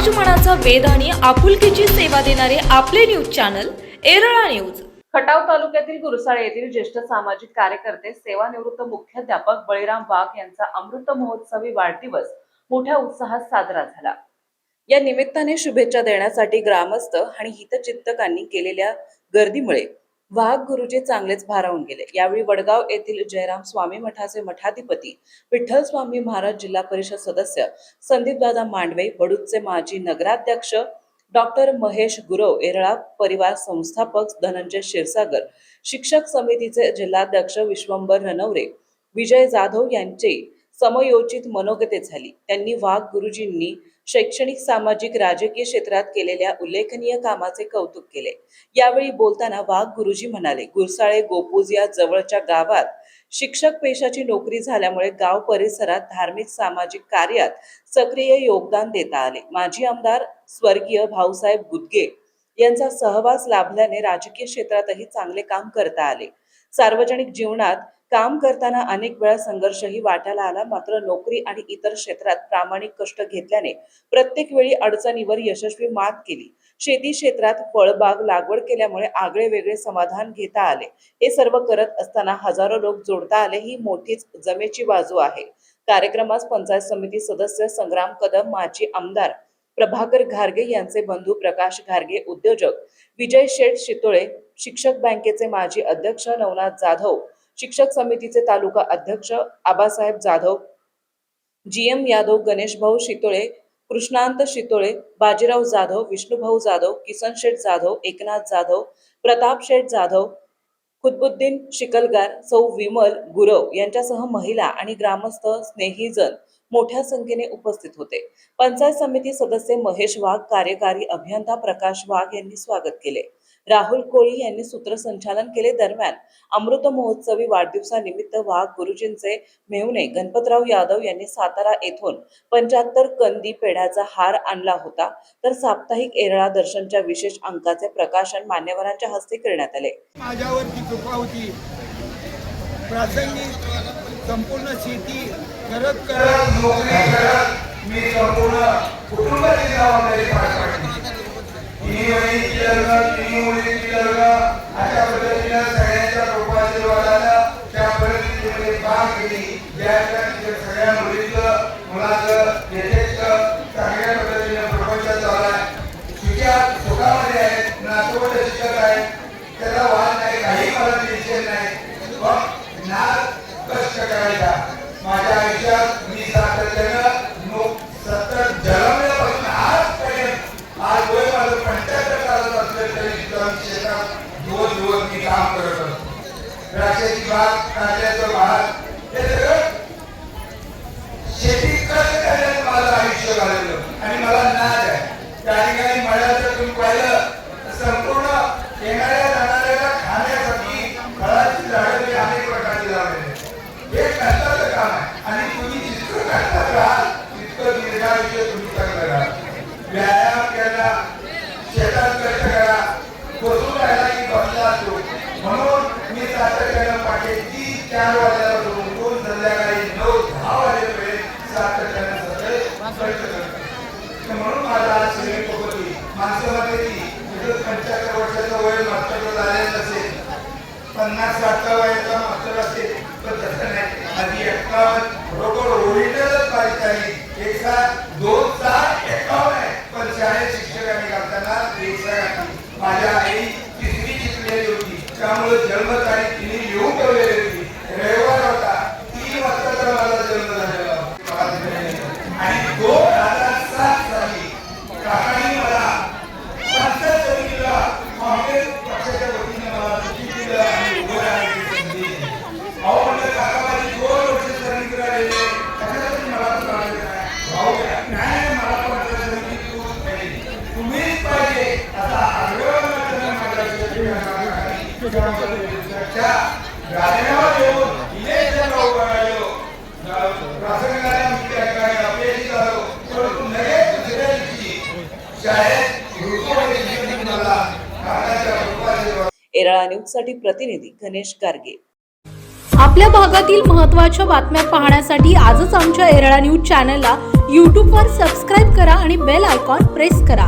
मनाचा वेध आणि आपुलकीची सेवा देणारे आपले news channel Erala news. Khatav तालुक्यातील गुरसाळे येथील ज्येष्ठ सामाजिक कार्यकर्ते सेवानिवृत्त मुख्याध्यापक बळीराम वाघ यांचा अमृत महोत्सवी वाढदिवस मोठ्या उत्साहात साजरा झाला। या निमित्ताने शुभेच्छा देण्यासाठी ग्रामस्थ आणि हितचिंतकांनी केलेल्या गर्दीमुळे वाघ गुरुजी चांगलेच भारावून गेले। यावेळी वडगाव येथील जयराम स्वामी मठाचे मठाधिपती विठ्ठल स्वामी महाराज, जिल्हा परिषद सदस्य संदीपदादा मांडवे, वडूजचे माजी नगराध्यक्ष डॉक्टर महेश गुरव, एरळा परिवार संस्थापक धनंजय क्षीरसागर, शिक्षक समितीचे जिल्हाध्यक्ष विश्वंभर रनवरे, विजय जाधव यांचे समयोचित मनोगते झाली। त्यांनी वाघ गुरुजींनी शैक्षणिक, सामाजिक, राजकीय क्षेत्रात केलेल्या उल्लेखनीय कामाचे कौतुक केले। यावेळी बोलताना वाघ गुरुजी म्हणाले, गुरसाळे गोपूज या जवळच्या गावात शिक्षक पेशाची नोकरी झाल्यामुळे गाव परिसरात धार्मिक, सामाजिक कार्यात सक्रिय योगदान देता आले। माजी आमदार स्वर्गीय भाऊसाहेब गुदगे यांचा सहवास लाभल्याने राजकीय क्षेत्रातही चांगले काम करता आले। सार्वजनिक जीवनात काम करताना अनेक वेळा संघर्षही वाट्याला आला, मात्र नोकरी आणि इतर क्षेत्रात प्रामाणिक कष्ट घेतल्याने प्रत्येक वेळी अडचणीवर यशस्वी मात केली। शेती क्षेत्रात फळबाग लागवड केल्यामुळे आगळे वेगळे समाधान घेता आले। हे सर्व करत असताना हजारो लोक जोडता आले, ही मोठीच जमेची बाजू आहे। कार्यक्रमास पंचायत समिती सदस्य संग्राम कदम, माजी आमदार प्रभाकर घारगे यांचे बंधू प्रकाश घारगे, उद्योजक विजय शेठ शितोळे, शिक्षक बँकेचे माजी अध्यक्ष नवनाथ जाधव, शिक्षक समितीचे तालुका अध्यक्ष आबासाहेब जाधव, जीएम यादव, गणेश भाऊ शितोळे, कृष्णांत शितोळे, बाजीराव जाधव, विष्णुभाऊ जाधव, किसन शेठ जाधव, एकनाथ जाधव, प्रताप शेठ जाधव, खुतबुद्दीन शिकलगार, सौ विमल गुरव यांच्यासह महिला आणि ग्रामस्थ स्नेहीजन मोठ्या संख्येने उपस्थित होते। पंचायत समिती सदस्य महेश वाघ, कार्यकारी अभियंता प्रकाश वाघ यांनी स्वागत केले। राहुल कोळी यांनी सूत्रसंचालन केले। दरम्यान अमृत महोत्सवी वाढदिवसानिमित्त वाघ गुरुजींचे मेहुणे गणपतराव यादव यांनी सातारा येथून 75 कंदी पेढ्याचा हार आणला होता, तर साप्ताहिक एरळा दर्शनच्या विशेष अंकाचे प्रकाशन मान्यवरांच्या हस्ते करण्यात आले। माझ्यावरती कृपा होती। प्रासंगिक संपूर्ण शेती करत नोकरी करत मी संपूर्ण कुटुंबाची जबाबदारी पार पाडली। अशा पद्धतीने सगळ्यांच्या कृपाची वडाला त्या परिस्थितीमध्ये काम केली। सगळ्या मुलाचं यथेष्ट चांगल्या पद्धतीने प्रपंच चालू आहे। सुखामध्ये आहेत, नातवंड शिक्षक आहेत, त्याला वाद नाही, काही मला टेन्शन नाही, पण ना कष्ट करायचा। माझ्या आयुष्यात मी सातत्यानं सतत जन्मल्यापासून आजपर्यंत आज वय माझं 75 चालत असलं तरी क्षेत्रात दिवस मी काम करत असतो। द्राक्षाची बाग, कांद्याचं भात, हे सगळं शेती कष्ट करण्यात माझं आयुष्य घालवलं आणि मला नाद आहे। त्या ठिकाणी मळ्याचं तुम्ही पाहिलं संपूर्ण येणाऱ्या जाणाऱ्याला खाण्यासाठी फळाची झाडं मी अनेक प्रकारची लावलेली आहेत। हे कष्टाचं काम आहे आणि तुम्ही जितकं कष्टात राहाल तितकं दीर्घायुष्य तुम्ही चांगलं राहाल। व्यायाम करा, शेतात कष्ट करा, बसून राहिला की बसला असतो। म्हणून मी सातत्यानं पहाटे 3-4 वाजल्याला उठून संध्याकाळी 9-10 वाजेपर्यंत सातत्यानं कष्ट करतो। म्हणून माझा आज शरीर पकडली माणसं मध्ये 75 वर्षाचं वय मास्टर झालेलं असेल, 50-60 वयाचा मास्टर असेल, तर तसं नाही। आधी 51 बरोबर ओरिजिनलच पाहिजे आहे। 2-7-51 आहे, पण शाळेत शिक्षकांनी घालताना 1 माझ्या आई 3री शिकलेली होती, त्यामुळे जन्मतारीख तिने येऊन ठेवलेली होती। रविवार होता, 3 वाजता माझा जन्म झालेला आणि 2007 साली काकांनी मला पंचायत समितीला काँग्रेस पक्षाच्या वतीने मला तिकीट दिलं आणि उभं राहण्याची संधी दिली। अहो म्हणलं, काका माझी 2 वर्ष सर्व्हिस राहिलेली, त्याच्यासाठी मला भाऊ नाही, मला पंचायत समिती तुम्हीच पाहिजे असा आग्रह राजीनामा देऊन इलेक्शन उभं राहिलो। प्रासंगिकाने अपयशी झालो, परंतु लगेच दुसऱ्या दिवशी शाळेत एरळा न्यूज साठी प्रतिनिधी गणेश गारगे। आपल्या भागातील महत्त्वाच्या बातम्या पाहण्यासाठी आजच आमच्या एरळा न्यूज चॅनलला यूट्यूबवर सबस्क्राईब करा आणि बेल आयकॉन प्रेस करा.